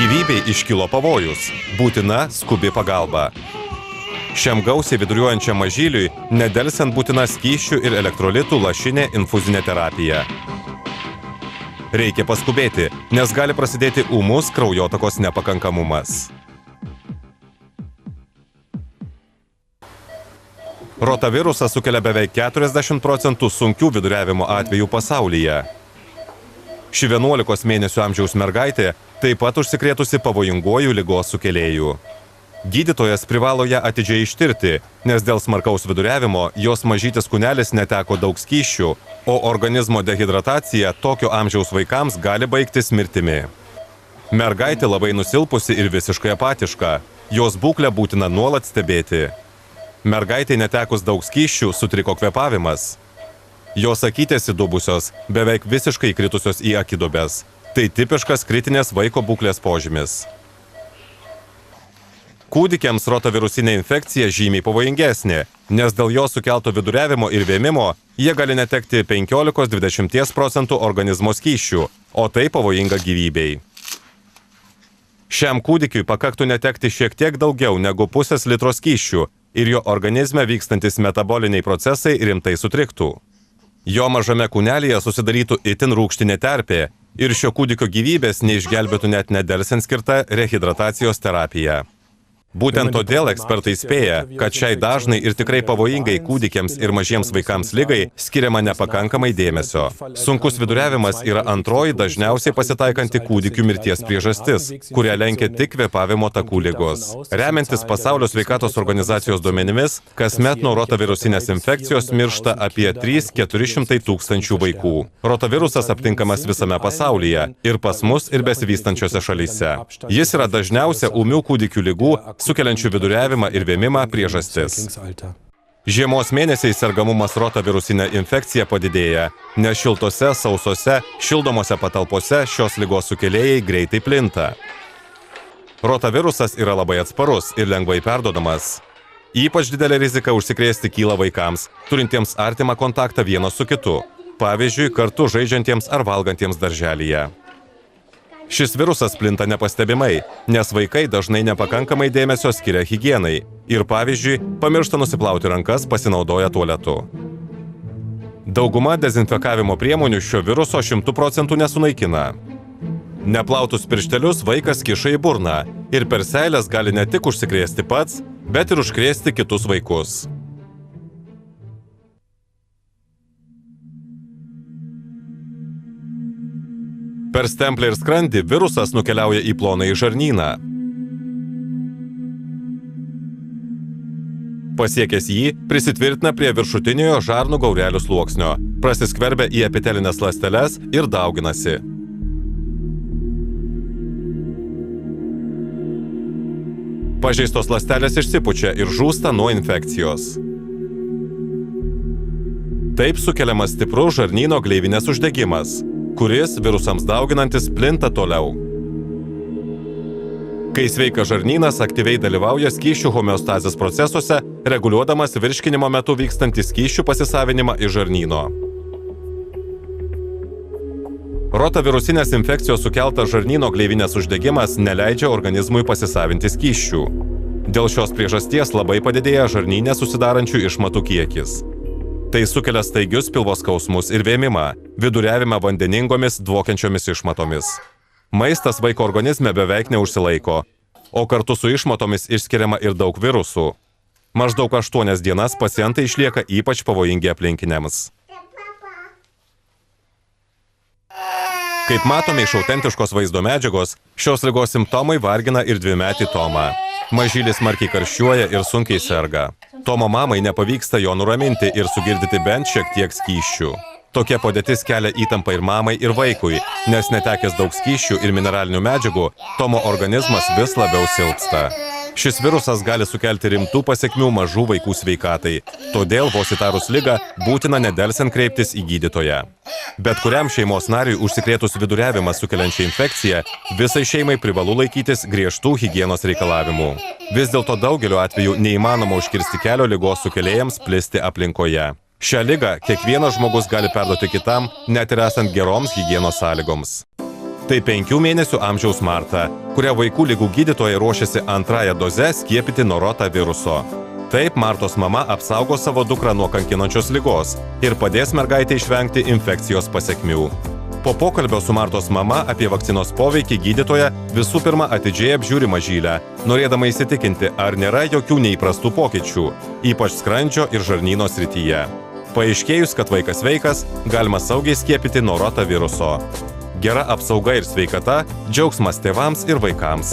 Gyvybei iškilo pavojus, būtina skubi pagalba. Šiam gausiai viduriuojančiam mažyliui nedelsiant būtina skysčių ir elektrolitų lašinė infuzinė terapija. Reikia paskubėti, nes gali prasidėti ūmus kraujotakos nepakankamumas. Rotavirusas sukelia beveik 40% sunkių viduriavimo atvejų pasaulyje. Ši 11 mėnesių amžiaus mergaitė taip pat užsikrėtusi pavojinguoju ligos sukėlėju. Gydytojas privalo ją atidžiai ištirti, nes dėl smarkaus viduriavimo jos mažytis kūnelis neteko daug skysčių, o organizmo dehidratacija tokio amžiaus vaikams gali baigtis mirtimi. Mergaitė labai nusilpusi ir visiškai apatiška, jos būklę būtina nuolat stebėti. Mergaitei netekus daug skysčių sutriko kvėpavimas. Jos akytės įdubusios, beveik visiškai įkritusios į akidubes. Tai tipiškas kritinės vaiko būklės požymis. Kūdikiams rotavirusinė infekcija žymiai pavojingesnė, nes dėl jo sukelto viduriavimo ir vėmimo jie gali netekti 15–20% organizmo skysčių, o tai pavojinga gyvybei. Šiam kūdikiui pakaktų netekti šiek tiek daugiau negu pusės litro skysčių ir jo organizme vykstantis metaboliniai procesai rimtai sutriktų. Jo mažame kūnelyje susidarytų itin rūgštinė terpė ir šio kūdikio gyvybės neišgelbėtų net nedelsiant skirta rehidratacijos terapija. Būtent todėl ekspertai spėja, kad šiai dažnai ir tikrai pavojingai kūdikiams ir mažiems vaikams ligai skiriama nepakankamai dėmesio. Sunkus viduriavimas yra antroji dažniausiai pasitaikanti kūdikių mirties priežastis, kurią lenkia tik kvėpavimo takų ligos. Remiantis Pasaulio sveikatos organizacijos duomenimis, kasmet nuo rotavirusinės infekcijos miršta apie 3–400 tūkstančių vaikų. Rotavirusas aptinkamas visame pasaulyje, ir pas mus, ir besivystančiose šalyse. Jis yra dažniausia ūmių kūdikių ligų, sukeliančių viduriavimą ir vėmimą priežastis. Žiemos mėnesiais sergamumas rotavirusinė infekcija padidėja, nes šiltose, sausose, šildomose patalpose šios ligos sukėlėjai greitai plinta. Rotavirusas yra labai atsparus ir lengvai perduodamas. Ypač didelė rizika užsikrėsti kyla vaikams, turintiems artimą kontaktą vienas su kitu, pavyzdžiui, kartu žaidžiantiems ar valgantiems darželyje. Šis virusas plinta nepastebimai, nes vaikai dažnai nepakankamai dėmesio skiria higienai ir, pavyzdžiui, pamiršta nusiplauti rankas pasinaudoję tualetu. Dauguma dezinfekavimo priemonių šio viruso 100% nesunaikina. Neplautus pirštelius vaikas kiša į burną ir per seiles gali ne tik užsikrėsti pats, bet ir užkrėsti kitus vaikus. Per stemplę ir skrandį virusas nukeliauja į plonąjį žarnyną. Pasiekęs jį, prisitvirtina prie viršutiniojo žarnų gaurelių sluoksnio, prasiskverbia į epitelines ląsteles ir dauginasi. Pažeistos ląstelės išsipučia ir žūsta nuo infekcijos. Taip sukeliamas stiprus žarnyno gleivinės uždegimas, kuris virusams dauginantis plinta toliau. Kai sveikas žarnynas aktyviai dalyvauja skysčių homeostazės procesuose, reguliuodamas virškinimo metu vykstantį skysčių pasisavinimą iš žarnyno. Rotavirusinės infekcijos sukeltas žarnyno gleivinės uždegimas neleidžia organizmui pasisavinti skysčių. Dėl šios priežasties labai padidėja žarnyne susidarančių išmatų kiekis. Tai sukelia staigius pilvo skausmus ir vėmimą, viduriavimą vandeningomis, dvokiančiomis išmatomis. Maistas vaiko organizme beveik neužsilaiko, o kartu su išmatomis išskiriama ir daug virusų. Maždaug 8 dienas pacientai išlieka ypač pavojingi aplinkiniams. Kaip matome iš autentiškos vaizdo medžiagos, šios ligos simptomai vargina ir 2-metį Tomą. Mažylis smarkiai karščiuoja ir sunkiai serga. Tomo mamai nepavyksta jo nuraminti ir sugirdyti bent šiek tiek skysčių. Tokia padėtis kelia įtampą ir mamai, ir vaikui, nes netekęs daug skysčių ir mineralinių medžiagų, Tomo organizmas vis labiau silpsta. Šis virusas gali sukelti rimtų pasekmių mažų vaikų sveikatai, todėl vos įtarus ligą būtina nedelsiant kreiptis į gydytoją. Bet kuriam šeimos nariui užsikrėtus viduriavimą sukeliančią infekciją, visai šeimai privalu laikytis griežtų higienos reikalavimų. Vis dėlto daugeliu atveju neįmanoma užkirsti kelio ligos sukėlėjams plisti aplinkoje. Šią ligą kiekvienas žmogus gali perduoti kitam, net ir esant geroms higienos sąlygoms. Tai 5 mėnesių amžiaus Marta, kurią vaikų ligų gydytojai ruošiasi antrąją dozę skiepyti nuo rotaviruso. Taip Martos mama apsaugo savo dukrą nuo kankinančios ligos ir padės mergaitei išvengti infekcijos pasekmių. Po pokalbio su Martos mama apie vakcinos poveikį gydytoja visų pirma atidžiai apžiūri mažylę, norėdama įsitikinti, ar nėra jokių neįprastų pokyčių, ypač skrandžio ir žarnyno srityje. Paaiškėjus, kad vaikas sveikas, galima saugiai skiepyti nuo rotaviruso. Gera apsauga ir sveikata – džiaugsmas tėvams ir vaikams.